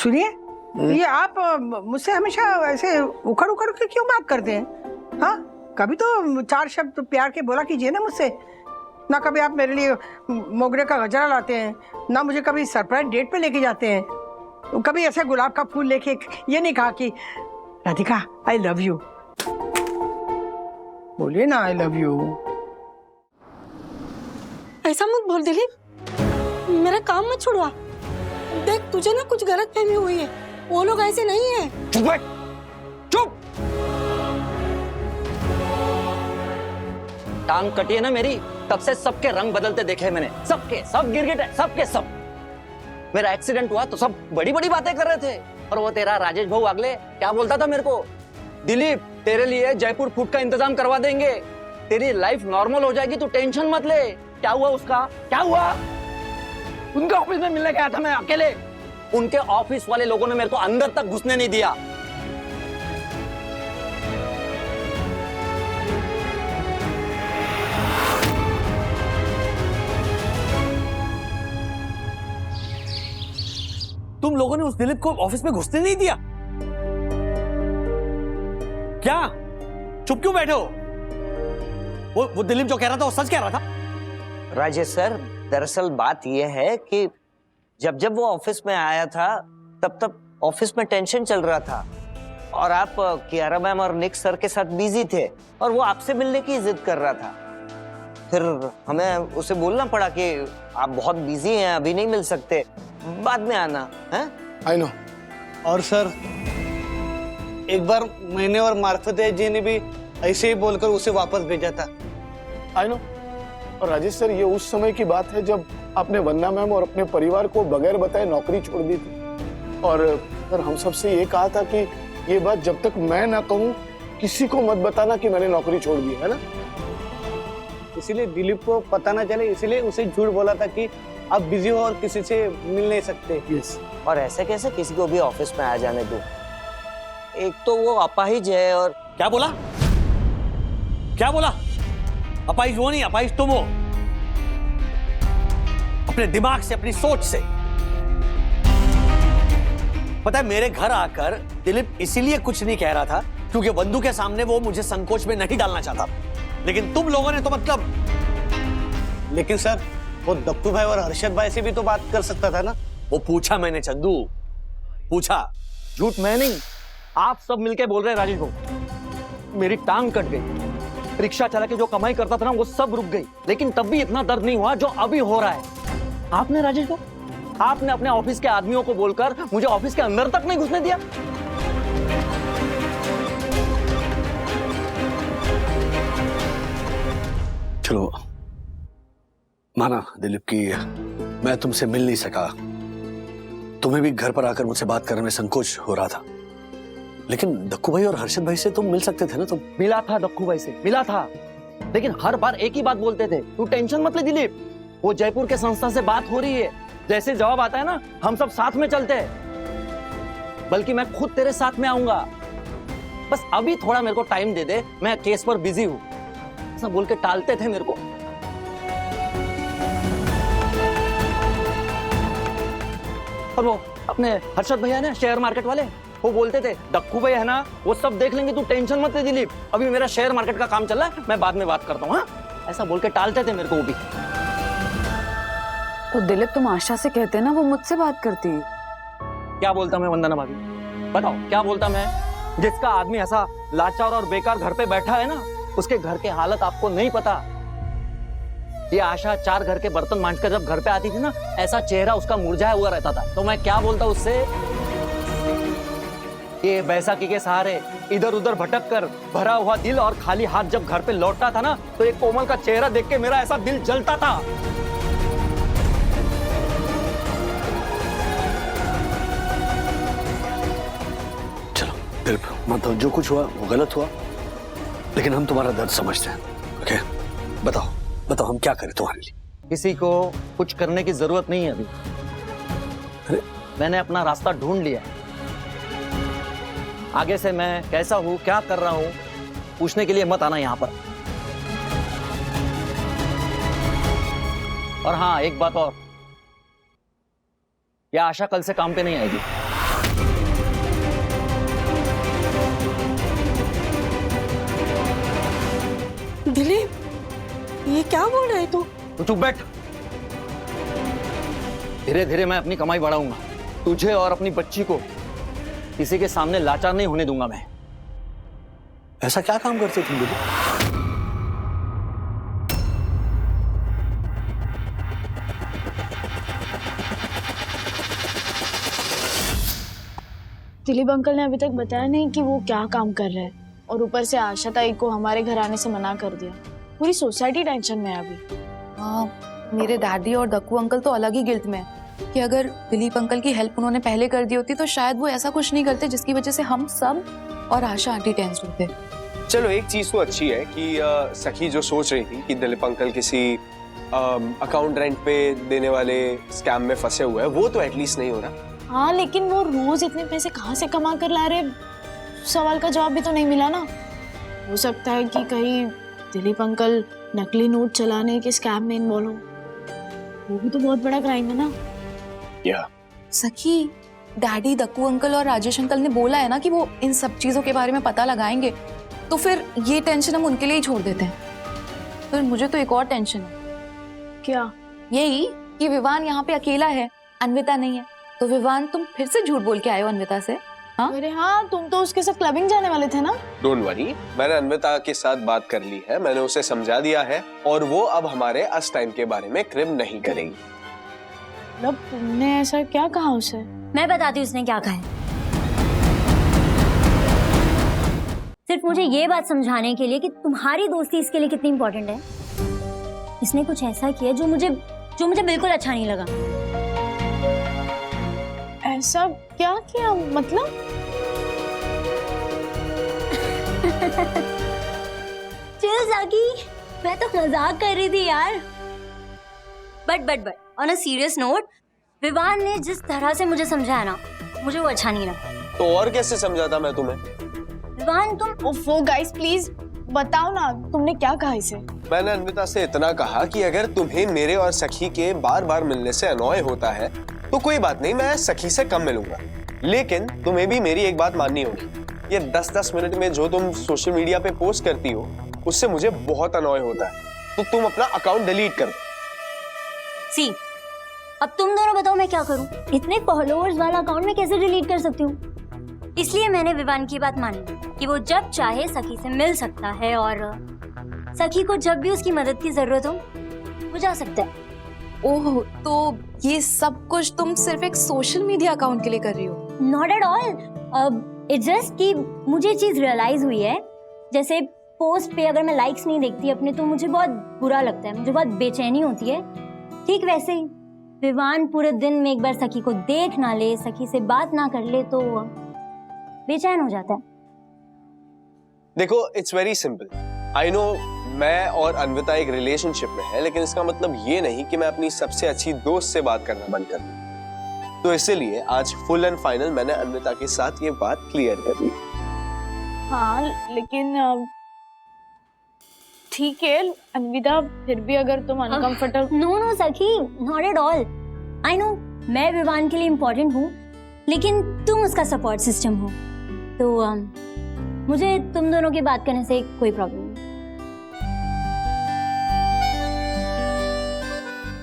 सुनिए, ये आप मुझसे हमेशा ऐसे उखड़ उखड़ के क्यों बात करते हैं? हाँ, कभी तो 4 शब्द प्यार के बोला कीजिए ना मुझसे। ना कभी आप मेरे लिए मोगरे का गजरा लाते हैं, ना मुझे कभी सरप्राइज डेट पे लेके जाते हैं, कभी ऐसे गुलाब का फूल लेके ये नहीं कहा कि राधिका आई लव यू। बोलिए ना आई लव यू। ऐसा मत बोल दिलीप, मेरा काम मत छुड़वा। देख तुझे ना कुछ गलत फहमी हुई है, वो लोग ऐसे नहीं है। चुप है, चुप। टांग कटी है ना मेरी, तब से सबके रंग बदलते देखे मैंने, सबके सब गिरगिट, सबके सब। मेरा एक्सीडेंट हुआ तो सब बड़ी बड़ी बातें कर रहे थे, और वो तेरा राजेश भाऊ अगले क्या बोलता था मेरे को, दिलीप तेरे लिए जयपुर फूड का इंतजाम करवा देंगे, तेरी लाइफ नॉर्मल हो जाएगी, तू टेंशन मत ले। क्या हुआ उसका, क्या हुआ? उनके ऑफिस में मिलने गया था मैं अकेले, उनके ऑफिस वाले लोगों ने मेरे को अंदर तक घुसने नहीं दिया। तुम लोगों ने उस दिलीप को ऑफिस में घुसने नहीं दिया? क्या चुप क्यों बैठे हो? वो दिलीप जो कह रहा था वो सच कह रहा था? राजेश सर, दरअसल बात यह है कि जब जब वो ऑफिस में आया था तब ऑफिस में टेंशन चल रहा था, और आप कियारा मैम और निक सर के साथ बिजी थे, और वो आपसे मिलने की जिद कर रहा था। फिर हमें उसे बोलना पड़ा कि आप बहुत बिजी हैं, अभी नहीं मिल सकते, बाद में आना है। I know. और सर एक बार मैंने और मार्फते जी ने भी ऐसे ही बोलकर उसे वापस भेजा था। I know. और राजेश सर, ये उस समय की बात है जब आपने वंदना मैम और अपने परिवार को बगैर बताए नौकरी छोड़ दी थी, और सर हम सबसे ये कहा था कि ये बात जब तक मैं ना कहूँ किसी को मत बताना कि मैंने नौकरी छोड़ दी है ना। इसीलिए दिलीप को पता ना चले, इसीलिए उसे झूठ बोला था कि आप बिजी हो और किसी से मिल नहीं सकते। यस। और ऐसे कैसे किसी को भी ऑफिस में आ जाने दो? एक तो वो अपाहिज है, और क्या बोला, क्या बोला? अपाहिज वो नहीं, अपाहिज तुम हो। अपने दिमाग से, अपनी सोच से। पता है, मेरे घर आकर दिलीप इसीलिए कुछ नहीं कह रहा था क्योंकि बंधु के सामने वो मुझे संकोच में नहीं डालना चाहता, लेकिन तुम लोगों ने तो मतलब। लेकिन सर वो दत्तू भाई और हर्षद भाई से भी तो बात कर सकता था ना। वो पूछा मैंने चंदू, पूछा। झूठ मैं नहीं, आप सब मिलके बोल रहे हैं राजेश को। मेरी टांग कट गई, रिक्शा चला के जो कमाई करता था ना वो सब रुक गई, लेकिन तब भी इतना दर्द नहीं हुआ जो अभी हो रहा है। आपने राजेश को, आपने अपने ऑफिस के आदमियों को बोलकर मुझे ऑफिस के अंदर तक नहीं घुसने दिया। चलो माना दिलीप की मैं तुमसे मिल नहीं सका, तुम्हें भी घर पर आकर मुझसे बात करने में संकोच हो रहा था, लेकिन दक्कू भाई और हर्षद भाई से तुम मिल सकते थे ना। तुम मिला था दक्कू भाई से, मिला था, लेकिन हर बार एक ही बात बोलते थे, तू टेंशन मत ले दिलीप, वो जयपुर के संस्था से बात हो रही है, जैसे जवाब आता है ना हम सब साथ में चलते हैं, बल्कि मैं खुद तेरे साथ में आऊंगा, बस अभी थोड़ा मेरे को टाइम दे दे, मैं केस पर बिजी हूं, ऐसा बोल के टालते थे मेरे को। और वो अपने हर्षद भैया ने शेयर मार्केट वाले, वो बोलते थे दक्कू भाई है ना वो सब देख लेंगे, तू टेंशन मत ले दिलीप, अभी मेरा शेयर मार्केट का काम चल रहा है, मैं बाद में बात करता हूँ। हाँ, ऐसा बोल के टालते थे मेरे को वो भी। तो दिलीप तुम आशा से कहते ना वो मुझसे बात करती। क्या बोलता मैं वंदना भाभी, बताओ क्या बोलता मैं? जिसका आदमी ऐसा लाचार और बेकार घर पे बैठा है ना, उसके घर के हालत आपको नहीं पता। ये आशा 4 घर के बर्तन मांजकर जब घर पे आती थी ना, ऐसा चेहरा उसका मुरझाया हुआ रहता था, तो मैं क्या बोलता उससे? ये बैसाखी के सहारे इधर उधर भटक कर भरा हुआ दिल और खाली हाथ जब घर पे लौटता था ना, तो एक कोमल का चेहरा देख के मेरा ऐसा दिल जलता था। चलो दिलीप, मतलब जो कुछ हुआ वो गलत हुआ, लेकिन हम तुम्हारा दर्द समझते हैं। ओके, बताओ बताओ हम क्या करें तुम्हारे लिए? किसी को कुछ करने की जरूरत नहीं है अभी। अरे मैंने अपना रास्ता ढूंढ लिया है, आगे से मैं कैसा हूं, क्या कर रहा हूं, पूछने के लिए मत आना यहां पर। और हाँ, एक बात और, यह आशा कल से काम पे नहीं आएगी। दिलीप, ये क्या बोल रहे तू? तू चुप बैठ। धीरे धीरे मैं अपनी कमाई बढ़ाऊंगा। तुझे और अपनी बच्ची को किसी के सामने लाचार नहीं होने दूंगा मैं। ऐसा क्या काम करते तुम दिलीप? दिलीप अंकल ने अभी तक बताया नहीं कि वो क्या काम कर रहे हैं, और ऊपर से आशा ताई को हमारे घर आने से मना कर दिया। पूरी सोसाइटी टेंशन में है अभी। हाँ, मेरे डैडी और दक्कू अंकल तो अलग ही गिल्ट में है कि अगर दिलीप अंकल की हेल्प उन्होंने पहले कर दी होती तो शायद वो ऐसा कुछ नहीं करते जिसकी वजह से हम सब और आशा आंटी टेंस होते। चलो एक चीज तो अच्छी है कि सखी जो सोच रही थी कि दिलीप अंकल किसी अकाउंट रेंट पे देने वाले स्कैम में फंसे हुए हैं, वो तो एटलीस्ट नहीं हो रहा। हाँ, लेकिन वो रोज इतने पैसे कहाँ से कमा कर ला रहे, सवाल का जवाब भी तो नहीं मिला ना। हो सकता है कि कहीं दिलीप अंकल नकली नोट चलाने के स्कैम में इन्वॉल्व हो। वो भी तो बहुत बड़ा क्राइम है ना। या सखी, डैडी, दक्कू अंकल और राजेश अंकल ने बोला है ना कि वो इन सब चीजों के बारे में पता लगाएंगे, तो फिर ये टेंशन हम उनके लिए ही छोड़ देते हैं। फिर मुझे तो एक और टेंशन है। क्या? यही कि विवान यहाँ पे अकेला है, अन्विता नहीं है। तो विवान, तुम फिर से झूठ बोल के आए हो अन्विता से? हाँ? अरे हाँ, तुम तो उसके साथ क्लबिंग जाने वाले थे ना। डोंट वरी, मैंने अन्विता के साथ बात कर ली है, मैंने उसे समझा दिया है और वो अब हमारे अस टाइम के बारे में क्रिब नहीं करेगी। मतलब तुमने ऐसा क्या कहा उसे? मैं बताती हूँ उसने क्या कहा है। सिर्फ मुझे ये बात समझाने के लिए कि तुम्हारी दोस्ती इसके लिए कितनी इंपॉर्टेंट है। इसने कुछ ऐसा किया जो मुझे बिल्कुल अच्छा नहीं लगा। ऐसा क्या किया मतलब? चिल साकी, मैं तो मजाक कर रही थी यार। But on a serious note, Vivaan ने जिस तरह से मुझे समझाया ना, मुझे वो अच्छा नहीं लगा। तो और कैसे समझाता मैं तुम्हें? विवान तुम ओफो गाइस, प्लीज बताओ ना, तुमने क्या कहा इसे? मैंने अन्विता से इतना कहा कि अगर तुम्हें मेरे और सखी के बार बार मिलने से अनॉय होता है तो कोई बात नहीं, मैं सखी से कम मिलूंगा, लेकिन तुम्हें भी मेरी एक बात माननी होगी। ये 10-10 मिनट में जो तुम सोशल मीडिया पे पोस्ट करती हो उससे मुझे बहुत अनॉय होता है, तो तुम अपना अकाउंट डिलीट कर दो। सी, अब तुम दोनों बताओ मैं क्या करूं? इतने फॉलोअर्स वाला अकाउंट मैं कैसे डिलीट कर सकती हूँ? इसलिए मैंने विवान की बात मानी कि वो जब चाहे सखी से मिल सकता है और सखी को जब भी उसकी मदद की जरूरत हो वो जा सकता है। ओह, तो ये सब कुछ तुम सिर्फ एक सोशल मीडिया अकाउंट के लिए कर रही हो? Not at all, it's just कि मुझे चीज रियलाइज हुई है, जैसे पोस्ट पे अगर मैं लाइक्स नहीं देखती अपने तो मुझे बहुत बुरा लगता है, मुझे बहुत बेचैनी होती है। ठीक वैसे ही विवान पूरे दिन में एक बार सखी को देख ना ले, सखी से बात ना कर ले तो बेचैन हो जाता है। देखो, it's very simple. I know मैं और अन्विता एक रिलेशनशिप में है, लेकिन इसका मतलब ये नहीं कि मैं अपनी सबसे अच्छी दोस्त से बात करना बंद कर दूं। तो इसीलिए आज फुल एंड फाइनल मैंने अन्विता के साथ ये बात क्लियर कर दी। हाँ, लेकिन ठीक है अन्विता, फिर भी अगर तुम अनकंफर्टेबल। नो सखी, not at all. I know मैं विवान के लिए इम्पोर्टेंट हूँ, लेकिन तुम उसका सपोर्ट सिस्टम हो, तो मुझे तुम दोनों की बात करने से कोई प्रॉब्लम नहीं।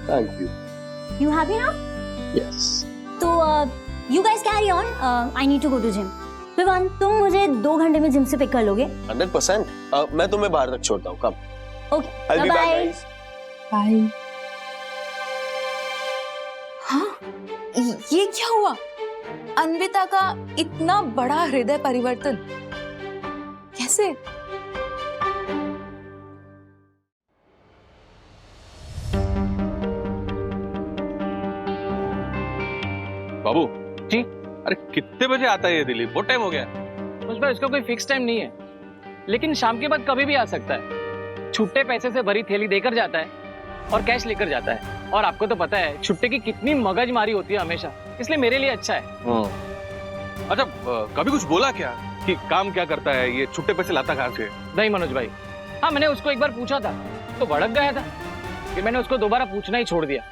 Thank you. You happy now? Yes. तो you guys carry on. I need to go to gym. Vivaan, तुम मुझे 2 घंटे में जिम से पिक कर लोगे? 100%। मैं तुम्हें बाहर तक छोड़ता हूँ, कब? Okay. I'll be back, Bye-bye. guys. Bye. हाँ, ये क्या हुआ? अन्विता का इतना बड़ा हृदय परिवर्तन कैसे? बाबू जी, अरे कितने बजे आता है ये दिलीप? बहुत टाइम हो गया। मुझ इसका कोई फिक्स टाइम नहीं है, लेकिन शाम के बाद कभी भी आ सकता है। छुट्टे पैसे से भरी थैली देकर जाता है और कैश लेकर जाता है। और आपको तो पता है छुट्टे की कितनी मगजमारी होती है हमेशा, इसलिए मेरे लिए अच्छा है। अच्छा, कभी कुछ बोला क्या कि काम क्या करता है, ये छुट्टे पैसे लाता कहाँ से? नहीं मनोज भाई, हाँ मैंने उसको एक बार पूछा था तो भड़क गया था, फिर मैंने उसको दोबारा पूछना ही छोड़ दिया।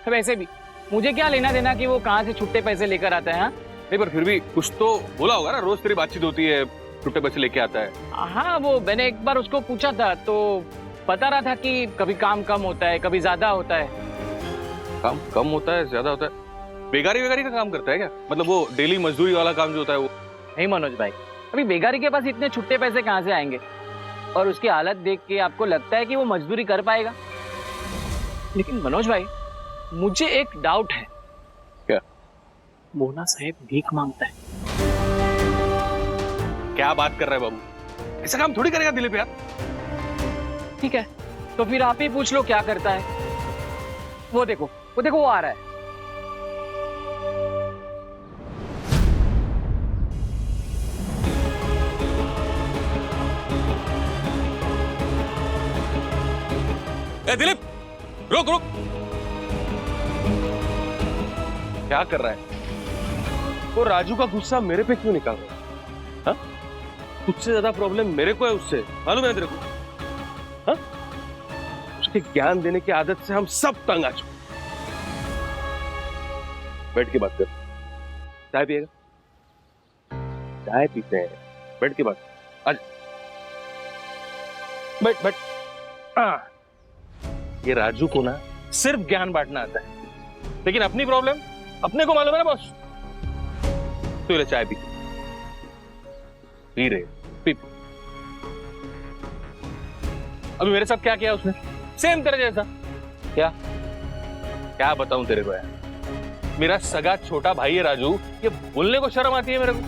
वैसे भी मुझे क्या लेना देना कि वो कहाँ से छुट्टे पैसे लेकर आता है। हाँ नहीं, पर फिर भी कुछ तो बोला होगा ना, रोज तेरी बातचीत होती है, छुट्टे पैसे लेके आता है। हाँ, वो मैंने एक बार उसको पूछा था तो बता रहा था कि कभी काम कम होता है, कभी ज्यादा होता है। काम कम होता है, ज्यादा होता है? बेगारी वेगारी का काम करता है क्या? मतलब वो डेली मजदूरी वाला काम जो होता है वो? नहीं मनोज भाई, अभी बेगारी के पास इतने छुट्टे पैसे कहाँ से आएंगे? और उसकी हालत देख के आपको लगता है कि वो मजदूरी कर पाएगा? लेकिन मनोज भाई, मुझे एक डाउट है। क्या? मोना साहब भीख मांगता है। क्या बात कर रहे हैं बाबू? ऐसा काम थोड़ी करेगा दिलीप यार। ठीक है, तो फिर आप ही पूछ लो क्या करता है। वो देखो वो आ रहा है। ए दिलीप, रुक रुक। क्या कर रहा है? वो राजू का गुस्सा मेरे पे क्यों निकाल रहा है? हाँ? तुझसे ज्यादा प्रॉब्लम मेरे को है उससे, मालूम है तेरे को? हाँ? उसके ज्ञान देने की आदत से हम सब तंग आ चुके। बैठ के बात कर। चाय पिएगा? चाय पीते हैं, बैठ के बात। आज बैठ बैठ। ये राजू को ना सिर्फ ज्ञान बांटना आता है, लेकिन अपनी प्रॉब्लम अपने को मालूम है ना बॉस। तो ले चाय पी रहे पी। अभी मेरे साथ क्या किया उसने? सेम तेरे जैसा। क्या बताऊं तेरे को यार? मेरा सगा छोटा भाई है राजू, ये बोलने को शर्म आती है मेरे को।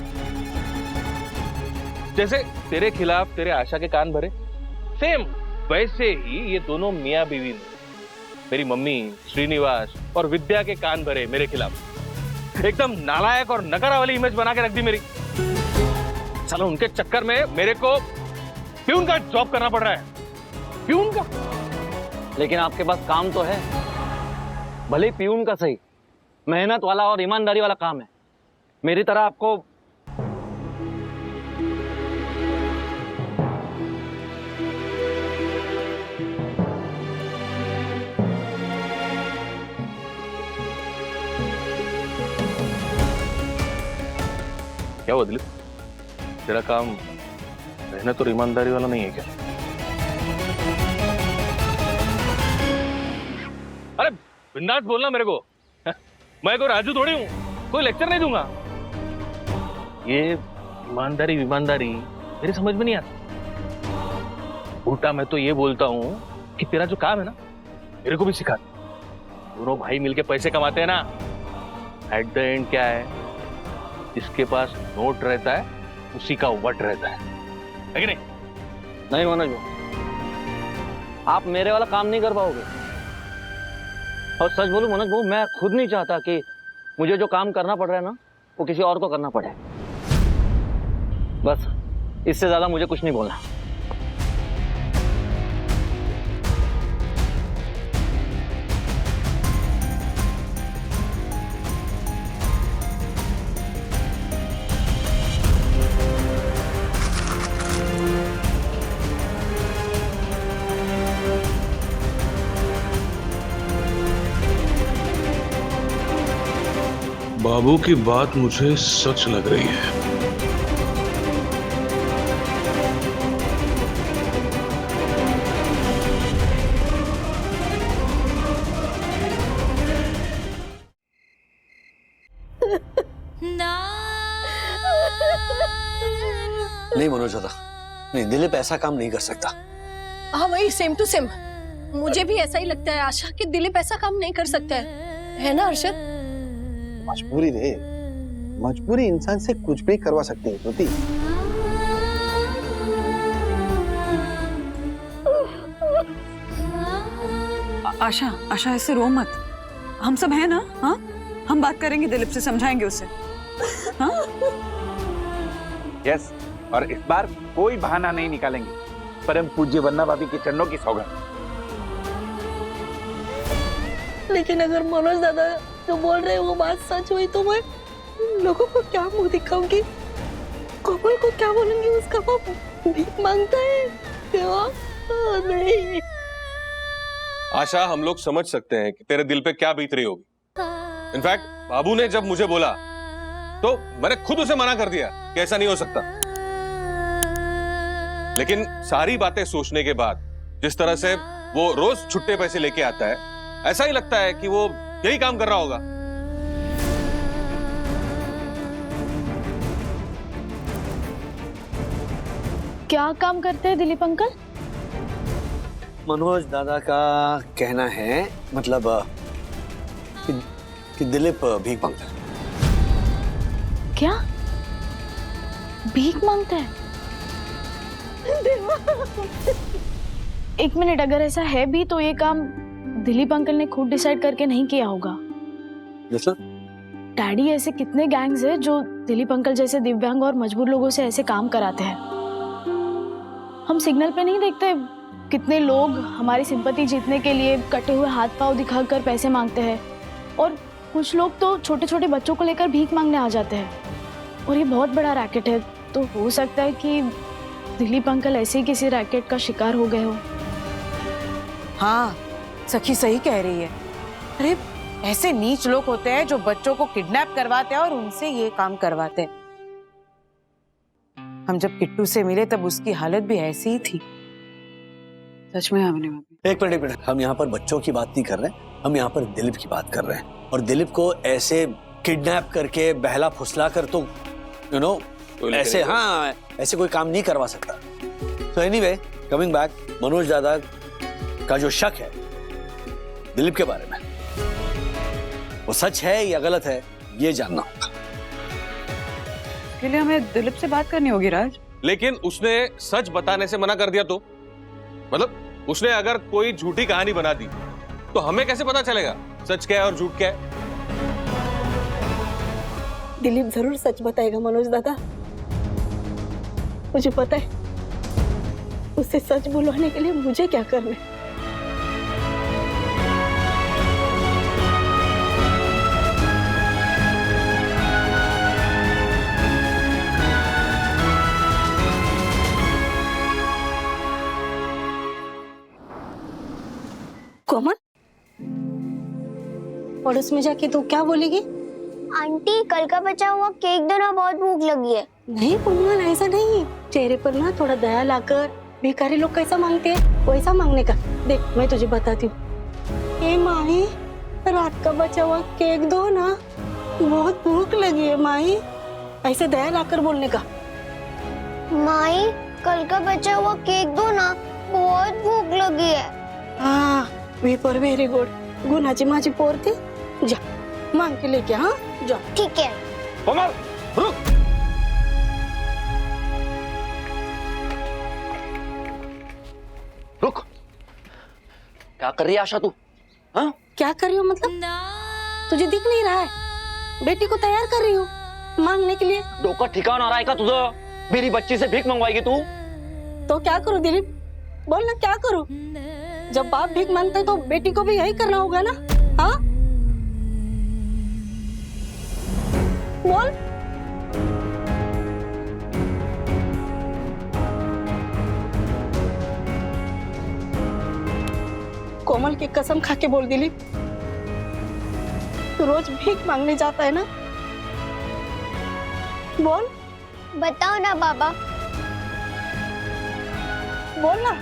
जैसे तेरे खिलाफ तेरे आशा के कान भरे, सेम वैसे ही ये दोनों मियां बीवी ने मेरी मम्मी, श्रीनिवास और विद्या के कान भरे मेरे खिलाफ। एकदम नालायक और नकारा वाली इमेज बना के रख दी मेरी। साला उनके चक्कर में मेरे को प्यून का जॉब करना पड़ रहा है। प्यून का? लेकिन आपके पास काम तो है, भले प्यून का सही, मेहनत वाला और ईमानदारी वाला काम है। मेरी तरह आपको क्या हुआ दिलीप? तेरा काम मेहनत और ईमानदारी वाला नहीं है क्या? अरे बिंदास बोलना मेरे को। मैं कोई राजू थोड़ी हूं, कोई लेक्चर नहीं दूंगा। ये ईमानदारी मेरी समझ में नहीं आती। उल्टा मैं तो ये बोलता हूं कि तेरा जो काम है ना, मेरे को भी सिखा। दोनों भाई मिलके पैसे कमाते हैं ना, एट द एंड क्या है? जिसके पास नोट रहता है उसी का वट रहता है कि नहीं? नहीं मनोज भाई, आप मेरे वाला काम नहीं कर पाओगे। और सच बोलूं मनोज भाई, मैं खुद नहीं चाहता कि मुझे जो काम करना पड़ रहा है ना, वो किसी और को करना पड़े। बस इससे ज्यादा मुझे कुछ नहीं बोलना। बाबू की बात मुझे सच लग रही है। नहीं मनोज दादा, नहीं, दिलीप ऐसा काम नहीं कर सकता। हाँ वही, सेम टू सेम। मुझे भी ऐसा ही लगता है आशा कि दिलीप ऐसा काम नहीं कर सकता है ना अर्शद? मजबूरी रे, मजबूरी इंसान से कुछ भी करवा सकती है ज्योति। आशा ऐसे रो मत, हम सब हैं ना? हाँ, हम बात करेंगे, दिलीप से समझाएंगे उसे। हाँ? यस, और इस बार कोई बहाना नहीं निकालेंगे। परम पूज्य वन्ना भाभी के चरणों की सौगंध। लेकिन अगर मनोज दादा जो बोल रहे हैं वो बात सच हुई तो मैं लोगों को क्या मुंह दिखाऊंगी? कोमल को क्या बोलूंगी? उसका बाप भीख मांगता है। नहीं आशा, हम लोग समझ सकते हैं कि तेरे दिल पे क्या बीत रही होगी। इनफैक्ट बाबू ने जब मुझे बोला तो मैंने खुद उसे मना कर दिया कि ऐसा नहीं हो सकता। लेकिन सारी बातें सोचने के बाद जिस तरह से वो रोज छुट्टे पैसे लेके आता है, ऐसा ही लगता है कि वो यही काम कर रहा होगा। क्या काम करते हैं दिलीप अंकल? मनोज दादा का कहना है, मतलब कि दिलीप भीख मांगता है। क्या भीख मांगता है? एक मिनट, अगर ऐसा है भी तो ये काम दिलीप अंकल ने खुद डिसाइड करके नहीं किया होगा। डैडी, ऐसे कितने गैंग्स हैं जो दिलीप अंकल जैसे दिव्यांग और मजबूर लोगों से ऐसे काम कराते हैं। हम सिग्नल पे नहीं देखते कितने लोग हमारी सिंपैथी जीतने के लिए कटे हुए हाथ पांव दिखाकर पैसे मांगते हैं, और कुछ लोग तो छोटे छोटे बच्चों को लेकर भीख मांगने आ जाते हैं। और ये बहुत बड़ा रैकेट है, तो हो सकता है कि दिलीप अंकल ऐसे ही किसी रैकेट का शिकार हो गए हो। हाँ, सखी सही कह रही है। अरे ऐसे नीच लोग होते हैं जो बच्चों को किडनैप करवाते हैं और उनसे ये काम करवाते हैं। हम जब किट्टू से मिले तब उसकी हालत भी ऐसी ही थी। सच में हमने एक मिनट, हम यहाँ पर बच्चों की बात नहीं कर रहे, हम यहाँ पर दिलीप की बात कर रहे हैं। और दिलीप को ऐसे किडनैप करके बहला फुसला कर तो ऐसे, हाँ, ऐसे कोई काम नहीं करवा सकता। तो एनीवे, कमिंग बैक, मनोज दादा का जो शक है दिलीप के बारे में, वो सच है या गलत है, ये जानना होगा। इसके लिए हमें दिलीप से बात करनी होगी राज। लेकिन उसने सच बताने से मना कर दिया तो, मतलब उसने अगर कोई झूठी कहानी बना दी तो हमें कैसे पता चलेगा सच क्या है और झूठ क्या है? दिलीप जरूर सच बताएगा मनोज दादा, मुझे पता है। उसे सच बुलवाने के लिए मुझे क्या करना है। कोमल, पड़ोस में जाके तू क्या बोलेगी? आंटी, कल का बचा हुआ केक दो ना, बहुत भूख लगी है। नहीं कोमल, ऐसा नहीं। चेहरे पर ना थोड़ा दया लाकर भिखारी लोग कैसा मांगते हैं वैसा मांगने का। देख, मैं तुझे बताती हूँ। ए माही, रात का बचा हुआ केक दो ना, बहुत भूख लगी है माही, ऐसे दया लाकर बोलने का। माई, कल का बचा हुआ केक दो ना, बहुत भूख लगी है। हाँ, वेरी गुड। गुनाची माझी पोरती, जा मांग के लेके। हाँ जा, ठीक है। कोमल, रुक। रुक, क्या कर रही है आशा तू? हाँ, क्या कर रही हो मतलब? तुझे दिख नहीं रहा है? बेटी को तैयार कर रही हूँ मांगने के लिए। डोका ठिकाना आ रहा है का तुझा? मेरी बच्ची से भीख मंगवाएगी तू? तो क्या करूँ दिलीप, बोल ना क्या करूँ? जब बाप भीख मांगते तो बेटी को भी यही करना होगा ना। हाँ बोल। कोमल की कसम खा के बोल दिलीप, तू रोज भीख मांगने जाता है ना? बोल। बताओ ना बाबा, बोल ना।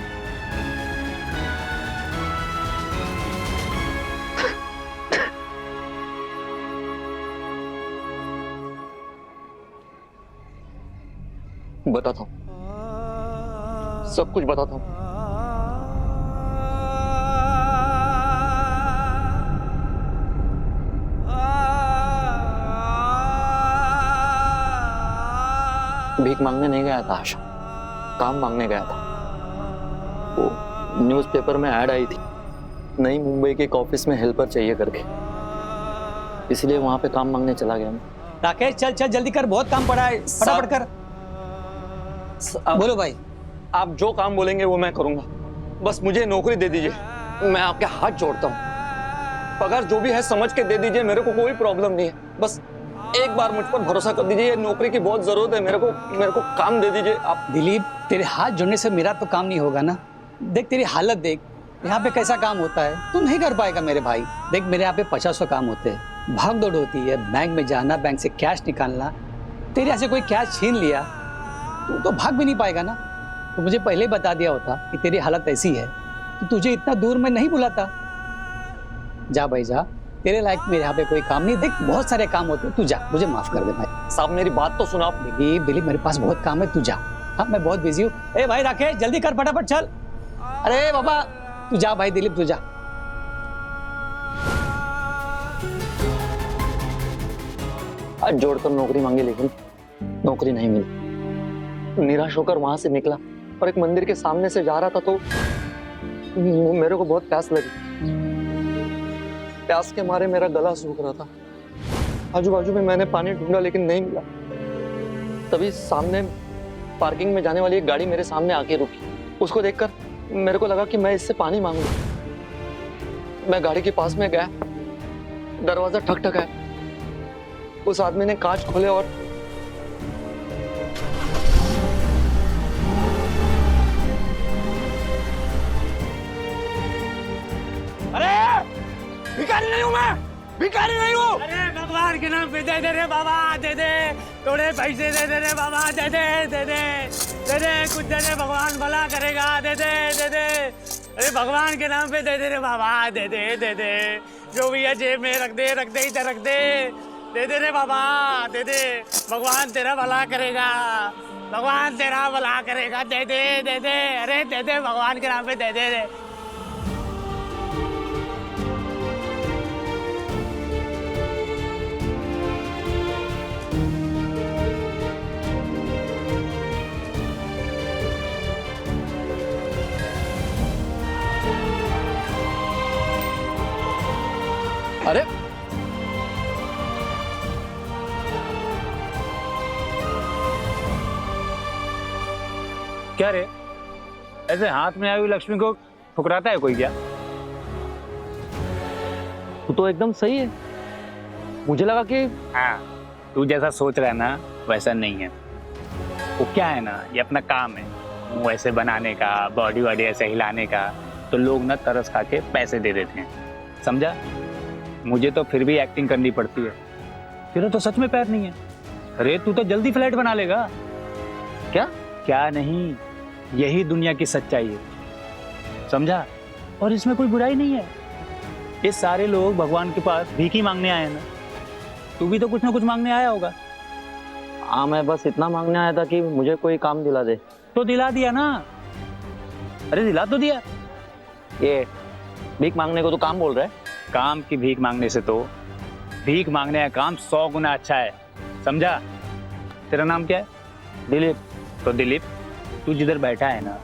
बताता हूँ, सब कुछ बताता हूँ। भीख मांगने नहीं गया था आशा, काम मांगने गया था। वो न्यूज़पेपर में ऐड आई थी, नई मुंबई के एक ऑफिस में हेल्पर चाहिए करके, इसलिए वहां पे काम मांगने चला गया मैं। राकेश, चल चल जल्दी कर, बहुत काम पड़ा है, फटाफट कर। बोलो भाई। आप जो काम बोलेंगे वो मैं करूंगा, बस मुझे नौकरी दे दीजिए, मैं आपके हाथ जोड़ता हूँ। पगार जो भी है समझ के दे दीजिए, मेरे को कोई प्रॉब्लम नहीं है, बस एक बार मुझ पर भरोसा कर दीजिए। ये नौकरी की बहुत जरूरत है, मेरे को काम दे दीजिए आप। दिलीप, तेरे हाथ जोड़ने से मेरा तो काम नहीं होगा ना। देख तेरी हालत देख, यहाँ पे कैसा काम होता है, तू नहीं कर पाएगा मेरे भाई। देख मेरे यहाँ पे 50 काम होते हैं, भाग दौड़ होती है, बैंक में जाना, बैंक से कैश निकालना। तेरे यहाँ से कोई कैश छीन लिया तू तो भाग भी नहीं पाएगा ना। तो मुझे पहले ही बता दिया होता कि तेरी हालत ऐसी है, तो तुझे इतना दूर मैं नहीं बुलाता। जा भाई जा, तेरे लायक मेरे यहाँ पे कोई काम नहीं। देख बहुत सारे काम होते हैं, तू जा, मुझे माफ कर दे भाई। साहब मेरी बात तो सुना। दिलीप मेरे पास बहुत काम है, तू जा। हाँ मैं बहुत बिजी हूँ। ए भाई राकेश जल्दी कर, फटाफट चल। अरे बाबा तू जा भाई, दिलीप तू जा। आज जोड़कर नौकरी मांगी लेकिन नौकरी नहीं मिली। निराश होकर वहां से निकला और एक मंदिर के सामने से जा रहा था तो मेरे को बहुत प्यास लगी। प्यास के मारे मेरा गला सूख रहा था। आजू बाजू में मैंने पानी ढूंढा लेकिन नहीं मिला। तभी सामने पार्किंग में जाने वाली एक गाड़ी मेरे सामने आके रुकी। उसको देखकर मेरे को लगा कि मैं इससे पानी मांगू। मैं गाड़ी के पास में गया, दरवाजा ठकठकाया। उस आदमी ने कांच खोले और भिखारी नहीं हूँ मैं, भिखारी नहीं हूँ। अरे भगवान के नाम पे दे दे रे बाबा, दे दे थोड़े पैसे दे दे रे बाबा, दे दे दे दे दे दे कुछ दे दे, भगवान भला करेगा, दे दे दे दे। अरे भगवान के नाम पे दे दे रे बाबा, दे दे दे दे। जो भी है जेब में रख दे इधर रख दे दे रे बाबा, दे दे। भगवान तेरा भला करेगा, भगवान तेरा भला करेगा, दे दे दे दे। अरे दे दे भगवान के नाम पे दे दे रे। अरे क्या रे, ऐसे हाथ में आई हुई लक्ष्मी को ठुकराता है कोई क्या? तू तो एकदम सही है। मुझे लगा कि हाँ, तू जैसा सोच रहा है ना वैसा नहीं है। वो क्या है ना, ये अपना काम है वो ऐसे बनाने का, बॉडी वॉडी ऐसे हिलाने का, तो लोग ना तरस खा के पैसे दे देते हैं, समझा? मुझे तो फिर भी एक्टिंग करनी पड़ती है। तेरा तो सच में पैर नहीं है। अरे तू तो जल्दी फ्लैट बना लेगा। क्या क्या नहीं, यही दुनिया की सच्चाई है, समझा? और इसमें कोई बुराई नहीं है। ये सारे लोग भगवान के पास भीख ही मांगने आए हैं ना। तू भी तो कुछ ना कुछ मांगने आया होगा। हाँ, मैं बस इतना मांगने आया था कि मुझे कोई काम दिला दे। तो दिला दिया ना। अरे दिला तो दिया। ये भीख मांगने को तो काम बोल रहा है? काम की भीख मांगने से तो भीख मांगने का काम 100 गुना अच्छा है, समझा? तेरा नाम क्या है? दिलीप। तो दिलीप, तू जिधर बैठा है ना,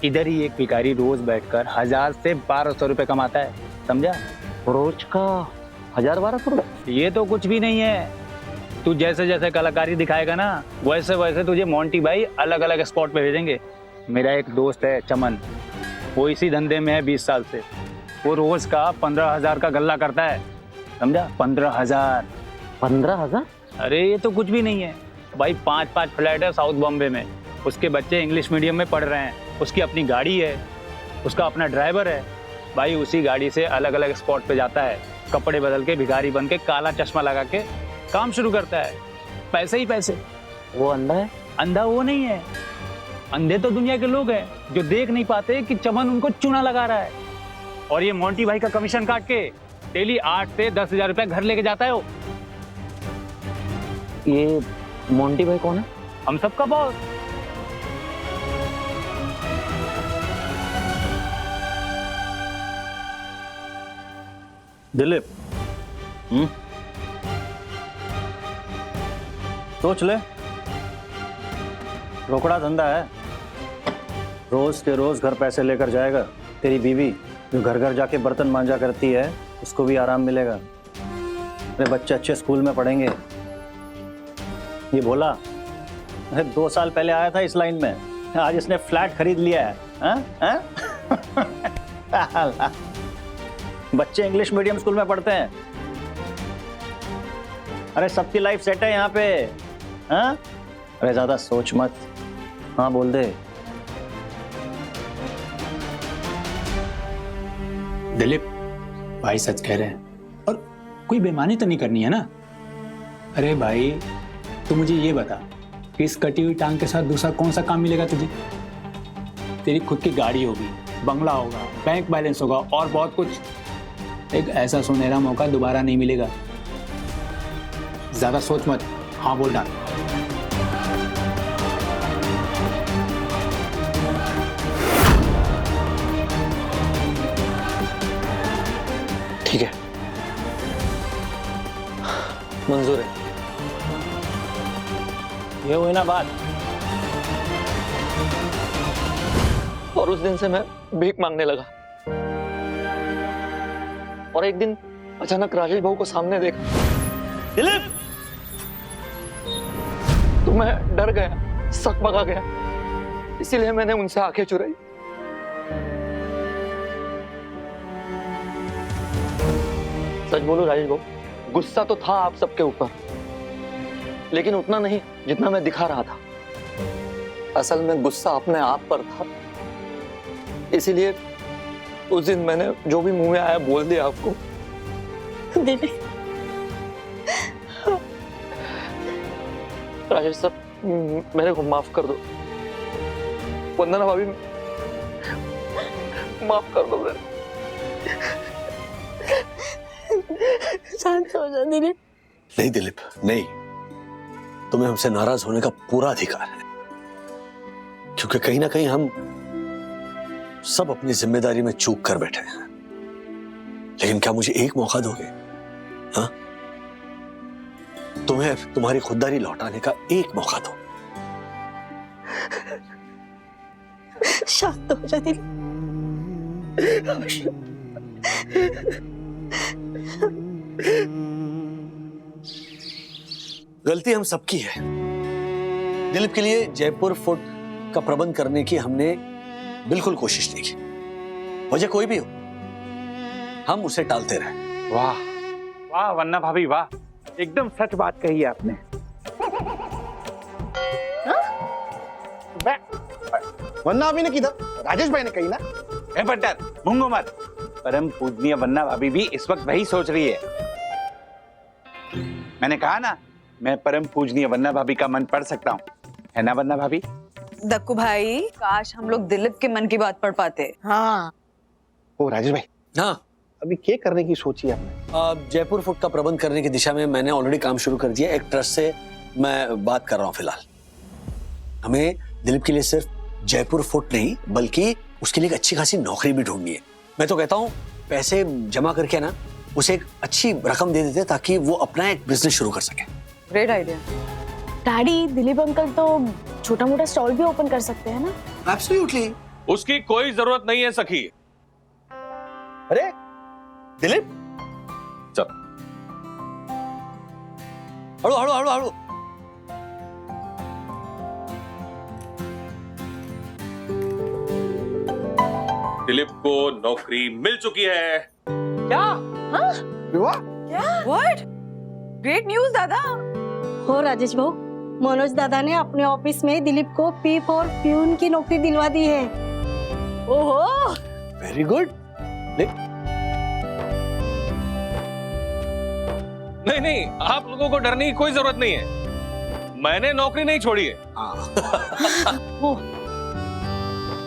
इधर ही एक भिखारी रोज बैठकर 1000 से 1200 रुपए कमाता है, समझा? रोज का 1000-1200 रुपए? ये तो कुछ भी नहीं है। तू जैसे जैसे कलाकारी दिखाएगा ना वैसे वैसे तुझे मोंटी भाई अलग अलग स्पॉट पे भेजेंगे। मेरा एक दोस्त है चमन, वो इसी धंधे में है 20 साल से। वो रोज का 15,000 का गल्ला करता है, समझा? 15,000। 15,000? अरे ये तो कुछ भी नहीं है भाई। 5-5 फ्लैट है साउथ बॉम्बे में। उसके बच्चे इंग्लिश मीडियम में पढ़ रहे हैं। उसकी अपनी गाड़ी है, उसका अपना ड्राइवर है भाई। उसी गाड़ी से अलग अलग स्पॉट पे जाता है, कपड़े बदल के भिखारी बन के काला चश्मा लगा के काम शुरू करता है। पैसे ही पैसे। वो अंधा है? अंधा वो नहीं है। अंधे तो दुनिया के लोग हैं जो देख नहीं पाते कि चमन उनको चूना लगा रहा है। और ये मोंटी भाई का कमीशन काट के डेली 8 से 10,000 रुपए घर लेके जाता है वो। ये मोंटी भाई कौन है? हम सबका बॉस। दिलीप, सोच ले, रोकड़ा धंधा है। रोज के रोज घर पैसे लेकर जाएगा। तेरी बीवी जो घर घर जाके बर्तन मांजा करती है उसको भी आराम मिलेगा। अरे बच्चे अच्छे स्कूल में पढ़ेंगे। ये बोला, अरे 2 साल पहले आया था इस लाइन में, आज इसने फ्लैट खरीद लिया है। हाँ? बच्चे इंग्लिश मीडियम स्कूल में पढ़ते हैं। अरे सबकी लाइफ सेट है यहाँ पे। हाँ? अरे ज्यादा सोच मत, हाँ बोल दे। दिलीप भाई सच कह रहे हैं, और कोई बेईमानी तो नहीं करनी है ना? अरे भाई तू मुझे ये बता कि इस कटी हुई टांग के साथ दूसरा कौन सा काम मिलेगा तुझे? तेरी खुद की गाड़ी होगी, बंगला होगा, बैंक बैलेंस होगा और बहुत कुछ। एक ऐसा सुनहरा मौका दोबारा नहीं मिलेगा। ज्यादा सोच मत, हाँ बोल डाल। ठीक है, मंजूर है। ये हुई ना बात। और उस दिन से मैं भीख मांगने लगा। और एक दिन अचानक राजेश भाऊ को सामने देखा। दिलीप! तो मैं डर गया, सकबका गया। इसीलिए मैंने उनसे आंखें चुराई। सच बोलूं राजेश भाऊ, गुस्सा तो था आप सबके ऊपर, लेकिन उतना नहीं जितना मैं दिखा रहा था। असल में गुस्सा अपने आप पर था। इसीलिए उस दिन मैंने जो भी मुंह में आया बोल दिया आपको। दीदी, राजेश साहब, मेरे को माफ कर दो। वंदना भाभी, माफ कर दो मेरे। शांत हो जा दिलीप। नहीं दिलीप, नहीं, तुम्हें हमसे नाराज होने का पूरा अधिकार है, क्योंकि कहीं ना कहीं हम सब अपनी जिम्मेदारी में चूक कर बैठे हैं। लेकिन क्या मुझे एक मौका दोगे? हाँ, तुम्हें तुम्हारी खुददारी लौटाने का एक मौका दो। शांत हो जा दिलीप। गलती हम सबकी है। दिलीप के लिए जयपुर फुट का प्रबंध करने की हमने बिल्कुल कोशिश नहीं की। वजह कोई भी हो, हम उसे टालते रहे। वाह वाह वन्ना भाभी वाह, एकदम सच बात कही है आपने। वन्ना अभी ने किधर? राजेश भाई ने कही ना। ए बट्टर, मुंगो मत। परम पूजनीय वन्ना भाभी भी इस वक्त वही सोच रही है। मैंने कहा ना, मैं परम पूजनीय वन्ना भाभी का मन पढ़ सकता हूँ, है ना वन्ना भाभी? दक्कू भाई, काश हम लोग दिलीप के मन की बात पढ़ पाते। हाँ। ओ राजेश भाई, हाँ, अभी क्या करने की सोची है आपने? जयपुर फुट का प्रबंध करने की दिशा में मैंने ऑलरेडी काम शुरू कर दिया। एक ट्रस्ट से मैं बात कर रहा हूँ फिलहाल। हमें दिलीप के लिए सिर्फ जयपुर फुट नहीं, बल्कि उसके लिए एक अच्छी खासी नौकरी भी ढूंढनी है। मैं तो कहता हूँ पैसे जमा करके ना उसे एक अच्छी रकम दे देते, ताकि वो अपना एक बिजनेस शुरू कर सके। Great idea. Daddy, Dilip uncle तो छोटा मोटा स्टॉल भी ओपन कर सकते हैं ना? एब्सोल्युटली। उसकी कोई जरूरत नहीं है सखी। अरे दिलीप, चल हड़ो हड़ो हड़ो हड़ो। दिलीप को नौकरी मिल चुकी है। क्या? हाँ? क्या? What? ग्रेट न्यूज दादा। हो राजेश भाऊ, मनोज दादा ने अपने ऑफिस में दिलीप को पीप और प्यून की नौकरी दिलवा दी है। ओहो, वेरी गुड। नहीं नहीं, आप लोगों को डरने की कोई जरूरत नहीं है। मैंने नौकरी नहीं छोड़ी है।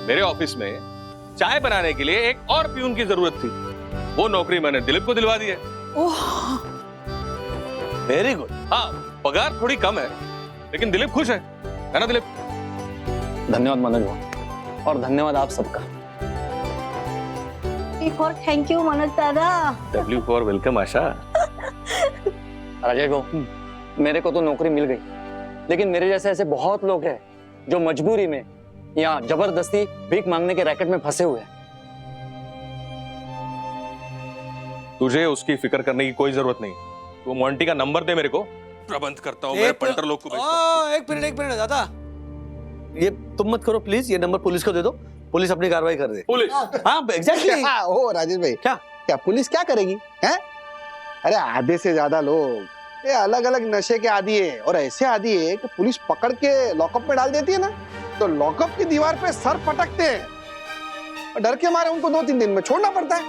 मेरे ऑफिस में चाय बनाने के लिए एक और प्यून की जरूरत थी। वो नौकरी मैंने दिलीप को दिलवा दी है। Very good. हाँ, पगार थोड़ी कम है, लेकिन दिलीप खुश है ना दिलीप? धन्यवाद मनोज भाऊ, और धन्यवाद आप सबका। फॉर थैंक यू मनोज दादा। W फॉर वेलकम आशा। राजेश भाऊ, मेरे को तो नौकरी मिल गई, लेकिन मेरे जैसे ऐसे बहुत लोग हैं जो मजबूरी में या जबरदस्ती भीख मांगने के रैकेट में फंसे हुए हैं। तुझे उसकी फिक्र करने की कोई जरूरत नहीं। तू मोंटी का नंबर दे मेरे को, प्रबंध करता हूँ मैं पंटर लोग को भेजता हूँ। एक मिनट दादा, ये तुम मत करो प्लीज। ये नंबर पुलिस को दे दो, पुलिस अपनी कार्रवाई कर दे। पुलिस? हाँ एग्जैक्टली। ओ राजेश भाई, क्या पुलिस क्या करेगी? हैं? अरे आधे से ज्यादा लोग ये अलग अलग नशे के आदी है, और ऐसे आदी है कि पुलिस पकड़ के लॉकअप में डाल देती है ना, तो लॉकअप की दीवार पे सर पटकते हैं और डर के मारे उनको 2-3 दिन में छोड़ना पड़ता है।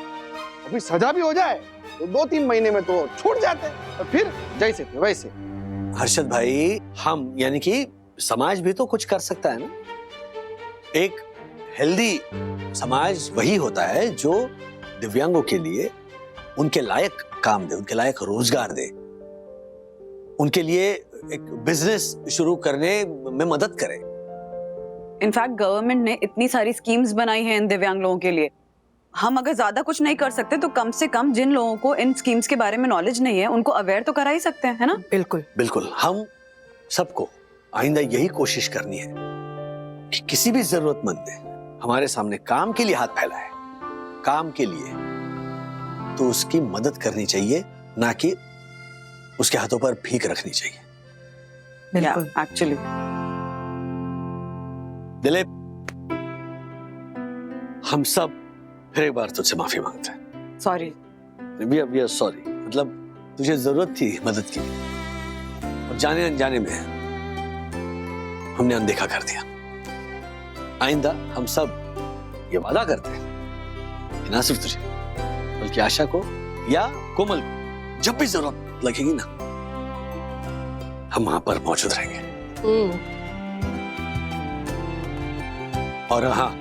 अभी सजा भी हो जाए तो 2-3 महीने में तो छूट जाते हैं, और फिर जैसे थे वैसे। हर्षद भाई, हम यानी कि समाज भी तो कुछ कर सकता है ना। एक हेल्दी समाज वही होता है जो दिव्यांगों के लिए उनके लायक काम दे, उनके लायक रोजगार दे, उनके लिए एक बिजनेस शुरू करने में मदद करे। इनफैक्ट गवर्नमेंट ने इतनी सारी स्कीम्स बनाई हैं इन दिव्यांग लोगों के लिए। हम अगर ज्यादा कुछ नहीं कर सकते तो कम से कम जिन लोगों को इन स्कीम्स के बारे में नॉलेज नहीं है उनको अवेयर तो करा ही सकते हैं, है ना? बिल्कुल बिल्कुल। हम सबको आइंदा यही कोशिश करनी है कि किसी भी जरूरतमंद ने हमारे सामने काम के लिए हाथ फैलाए, काम के लिए, तो उसकी मदद करनी चाहिए, ना कि उसके हाथों पर भीख रखनी चाहिए। बिल्कुल एक्चुअली। दिलीप, हम सब फिर एक बार तुझसे माफी मांगते हैं। सॉरी। We are sorry. मतलब तुझे जरूरत थी मदद की और जाने अनजाने में हमने अनदेखा कर दिया। आइंदा हम सब ये वादा करते हैं कि ना सिर्फ तुझे बल्कि आशा को या कोमल को जब भी जरूरत लगेगी ना, हम वहां पर मौजूद रहेंगे। और हाँ,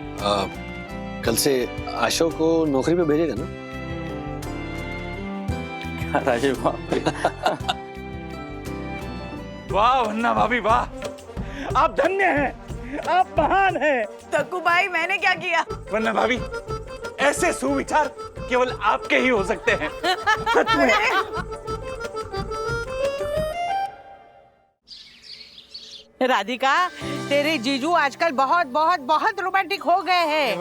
कल से आशा को नौकरी पे भेजेगा ना? राजीव वाह वन्ना भाभी वाह, आप धन्य हैं, आप महान हैं। तक्कू भाई, मैंने क्या किया? वन्ना भाभी, ऐसे सुविचार केवल आपके ही हो सकते हैं। सच में। राधिका, तेरे जीजू आजकल बहुत बहुत बहुत रोमांटिक हो गए हैं।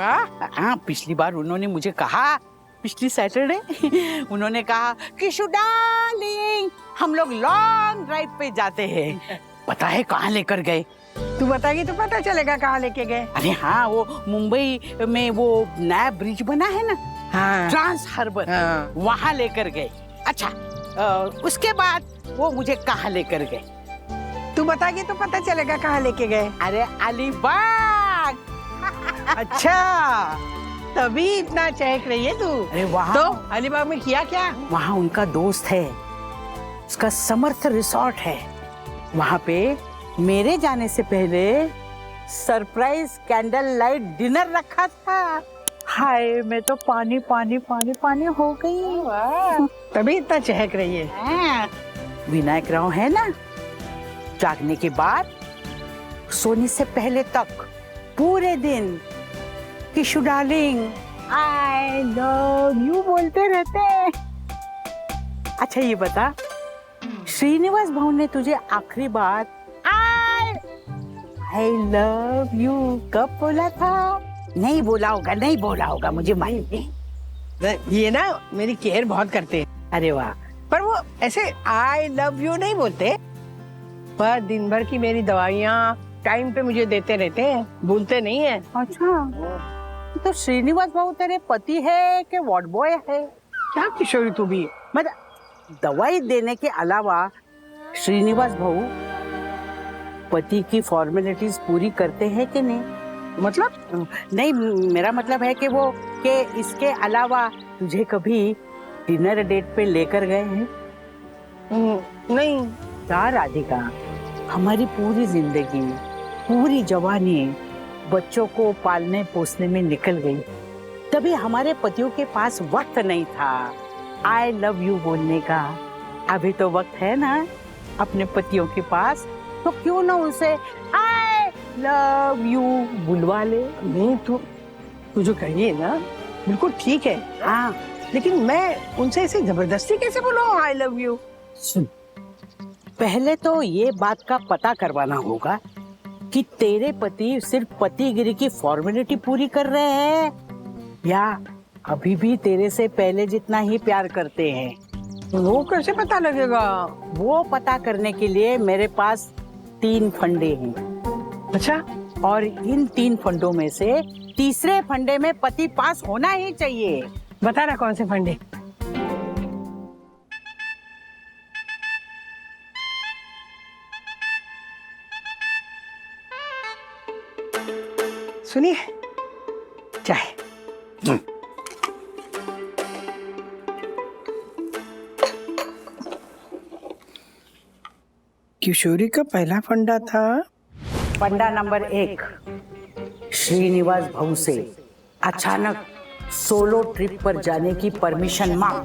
हाँ, पिछली बार उन्होंने मुझे कहा, पिछली सैटरडे उन्होंने कहा कि डार्लिंग हम लोग लॉन्ग ड्राइव पे जाते हैं। पता है कहाँ लेकर गए? तू बताएगी तो पता चलेगा कहाँ लेके गए। अरे हाँ, वो मुंबई में वो नया ब्रिज बना है ना, हाँ, ट्रांस हार्बर, हाँ, वहाँ लेकर गए। अच्छा, उसके बाद वो मुझे कहाँ लेकर गए? तू बताएगी तो पता चलेगा कहाँ लेके गए। अरे अलीबाग। अच्छा, तभी इतना चहक रही है तू। अरे वहाँ तो अलीबाग में किया क्या? वहाँ उनका दोस्त है, उसका समर्थ रिसोर्ट है। वहाँ पे मेरे जाने से पहले सरप्राइज कैंडल लाइट डिनर रखा था। हाय, मैं तो पानी पानी पानी पानी हो गई। तभी इतना चहक रही है। विनायक राव है ना, जागने के बाद सोने से पहले तक पूरे दिन किशु डार्लिंग आई लव यू बोलते रहते हैं। अच्छा ये बता, श्रीनिवास भाऊ ने तुझे आखिरी बार आई लव यू कब बोला था? नहीं बोला होगा, मुझे मालूम है। ये ना मेरी केयर बहुत करते हैं। अरे वाह। पर वो ऐसे आई लव यू नहीं बोलते, पर दिन भर की मेरी दवाइयाँ टाइम पे मुझे देते रहते हैं, भूलते नहीं है। अच्छा, तो श्रीनिवास भाऊ तेरे पति है कि वार्ड बॉय है? क्या किशोरी तू भी? मतलब दवाई देने के अलावा श्रीनिवास भाऊ पति की फॉर्मेलिटीज पूरी करते हैं कि नहीं? मतलब नहीं, मेरा मतलब है कि वो के इसके अलावा तुझे कभी डिनर डेट पे लेकर गए हैं? नहीं। क्या राधिका, हमारी पूरी जिंदगी, पूरी जवानी बच्चों को पालने पोसने में निकल गई, तभी हमारे पतियों के पास वक्त नहीं था आई लव यू बोलने का। अभी तो वक्त है ना अपने पतियों के पास, तो क्यों ना उनसे आई लव यू बुलवा ले। नहीं, तू जो कही है ना बिल्कुल ठीक है। हाँ, लेकिन मैं उनसे ऐसे जबरदस्ती कैसे बोलूं आई लव यू? सुन, पहले तो ये बात का पता करवाना होगा कि तेरे पति सिर्फ पतिगिरी की फॉर्मेलिटी पूरी कर रहे हैं या अभी भी तेरे से पहले जितना ही प्यार करते हैं। वो कैसे पता लगेगा? वो पता करने के लिए मेरे पास 3 फंडे हैं। अच्छा, और इन 3 फंडों में से तीसरे फंडे में पति पास होना ही चाहिए। बता ना कौन से फंडे? सुनिए, चाय। किशोरी का पहला फंडा था फंडा नंबर 1, श्रीनिवास भाऊ से अचानक सोलो ट्रिप पर जाने की परमिशन मांग।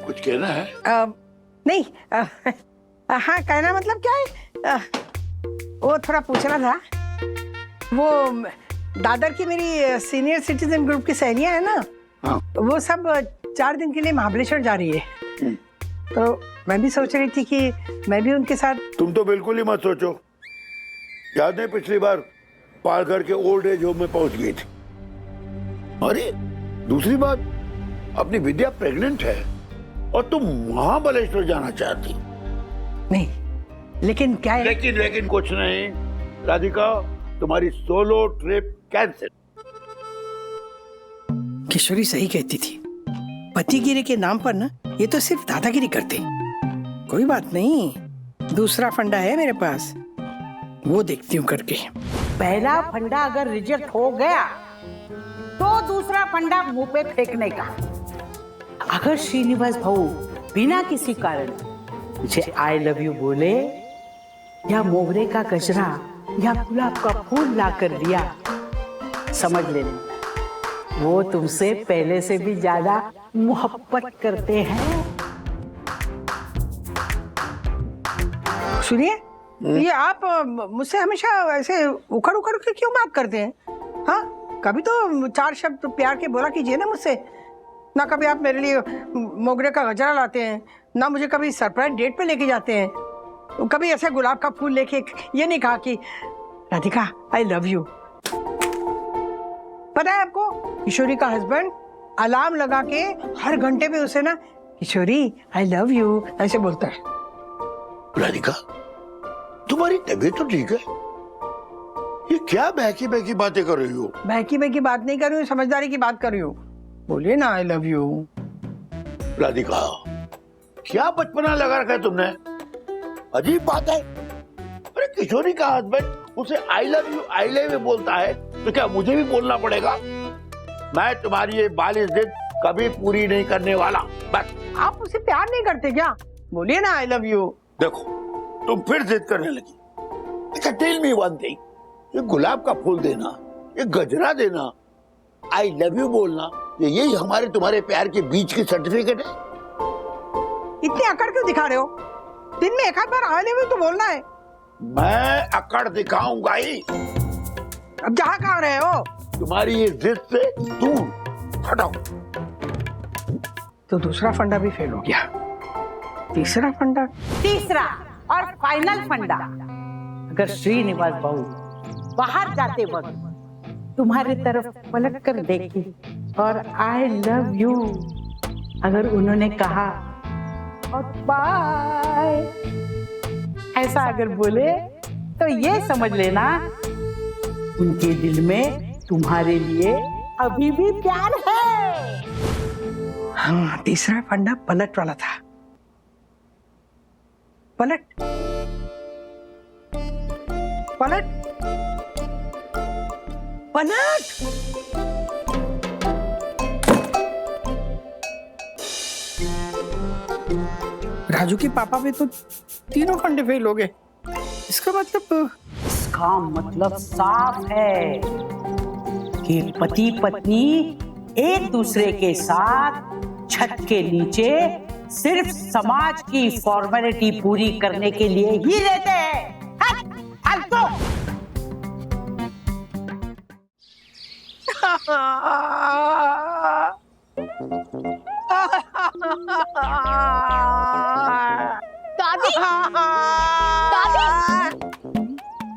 कुछ कहना है? नहीं हाँ, कहना मतलब क्या है, वो थोड़ा पूछना था। वो दादर की मेरी सीनियर सिटीजन ग्रुप की सहेलियां है ना, हाँ। वो सब 4 दिन के लिए महाबलेश्वर जा रही है। तो मैं भी सोच रही थी कि मैं भी उनके साथ। तुम तो बिल्कुल ही मत सोचो। याद नहीं पिछली बार पालघर के ओल्ड एज होम में पहुंच गई थी। अरे दूसरी बात, अपनी विद्या प्रेग्नेंट है और तुम महाबलेश्वर जाना चाहती। नहीं, लेकिन क्या है? लेकिन कुछ नहीं राधिका, तुम्हारी सोलो ट्रिप कैंसिल। किशोरी सही कहती थी, पतिगिरी के नाम पर ना ये तो सिर्फ दादागिरी करते। कोई बात नहीं, दूसरा फंडा है मेरे पास, वो देखती हूँ करके। पहला फंडा अगर रिजेक्ट हो गया तो दूसरा फंडा मुंह पे फेंकने का। अगर श्रीनिवास भाऊ बिना किसी कारण मुझे आई लव यू बोले या मोगरे का गजरा या गुलाब का फूल ला कर दिया, समझ लेना वो तुमसे पहले से भी ज्यादा मोहब्बत करते हैं। सुनिए, ये आप मुझसे हमेशा ऐसे उखड़ उखड़ के क्यों बात करते हैं? हाँ, कभी तो 4 शब्द प्यार के बोला कीजिए ना मुझसे। ना कभी आप मेरे लिए मोगरे का गजरा लाते हैं, ना मुझे कभी सरप्राइज डेट पे लेके जाते हैं, कभी ऐसे गुलाब का फूल लेके ये नहीं कहा कि राधिका आई लव यू। पता है आपको, किशोरी का हस्बैंड अलार्म लगा के हर घंटे पे उसे ना किशोरी आई लव यू ऐसे बोलता है। राधिका, तुम्हारी तबीयत तो ठीक है? ये क्या बहकी बहकी बातें कर रही हो? बहकी बहकी बात नहीं कर रही हूँ, समझदारी की बात कर रही हूँ। बोलिए ना आई लव यू। राधिका, क्या बचपना लगा रखा है तुमने? अजीब बात है। अरे किशोरी का हस्बैंड उसे आई लव यू बोलता है तो क्या मुझे भी बोलना पड़ेगा? मैं तुम्हारी ये 42 दिन कभी पूरी नहीं करने वाला। बस। आप उसे प्यार नहीं करते क्या? बोलिए ना आई लव यू। देखो, तुम फिर जिद करने लगी। अच्छा, टेल मी वन थिंग, ये गुलाब का फूल देना, ये गजरा देना, आई लव यू बोलना, यही हमारे तुम्हारे प्यार के बीच की सर्टिफिकेट है? इतनी अकड़ क्यों दिखा रहे हो? दिन में एक आध बार आई लव यू तो बोलना है। मैं अकड़ दिखाऊंगा ही। अब जहाँ कहाँ रहे हो? तुम्हारी ये जिद से दूर हटाओ। तो दूसरा फंडा भी फेल हो गया। तीसरा फंडा? तीसरा और फाइनल फंडा, अगर श्रीनिवास बाबू बाहर जाते वक्त तुम्हारी तरफ पलट कर देखी और आई लव यू अगर उन्होंने कहा और बाय ऐसा अगर बोले, तो ये समझ लेना उनके दिल में तुम्हारे लिए अभी भी प्यार है। हाँ, तीसरा फंडा पलट वाला था। पलट पलट पलट। राजू के पापा पे तो तीनों फंडे फेल हो गए। इसका मतलब साफ है कि पति पत्नी एक दूसरे के साथ छत के नीचे सिर्फ समाज की फॉर्मेलिटी पूरी करने के लिए ही रहते हैं। दादी, दादी,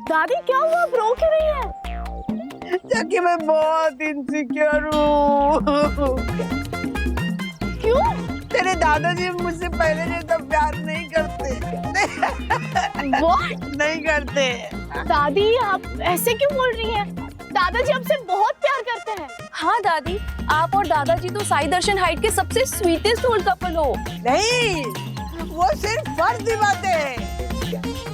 दादी क्या हुआ? रो क्यों रही है? जबकि मैं बहुत इनसिक्योर हूँ। क्यों? तेरे दादाजी मुझसे पहले जैसा प्यार नहीं करते। What? नहीं करते। दादी, आप ऐसे क्यों बोल रही हैं? दादाजी आपसे बहुत प्यार करते हैं। हाँ दादी, आप और दादाजी तो साई दर्शन हाइट के सबसे स्वीटेस्ट ओल्ड कपल हो। नहीं, वो सिर्फ फर्ज की बात है।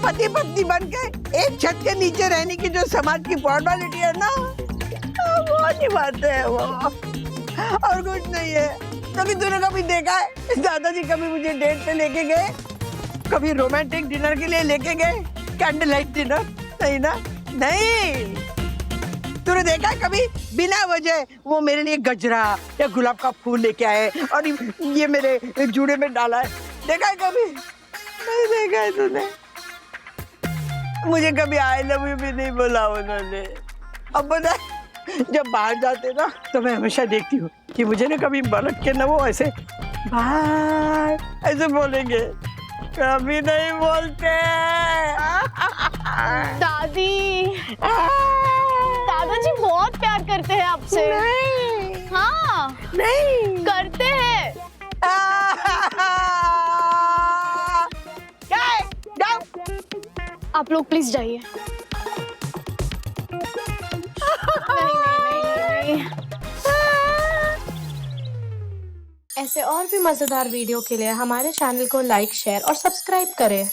पति पत्नी बन के एक छत के नीचे रहने की जो समाज की फॉर्मेलिटी है ना, वो ही बात है वो, और कुछ नहीं है। कभी तूने कभी देखा है दादाजी कभी मुझे डेट पे लेके गए, कभी रोमांटिक डिनर के लिए लेके गए, कैंडल लाइट डिनर? नहीं ना, नहीं। तूने देखा है कभी बिना वजह वो मेरे लिए गजरा या गुलाब का फूल लेके आए और ये मेरे जूड़े में डाला है? देखा है कभी? नहीं देखा है तूने। मुझे कभी आई लव यू भी नहीं बोला उन्होंने। अब बता, जब बाहर जाते ना तो मैं हमेशा देखती हूँ कि मुझे ना कभी बलक के ना वो ऐसे बाय ऐसे बोलेंगे, कभी नहीं बोलते। दादी, दादाजी बहुत प्यार करते हैं आपसे। नहीं, हाँ नहीं करते हैं। जाओ, आप लोग प्लीज जाइए। नहीं नहीं नहीं नहीं। ऐसे और भी मजेदार वीडियो के लिए हमारे चैनल को लाइक, शेयर और सब्सक्राइब करें।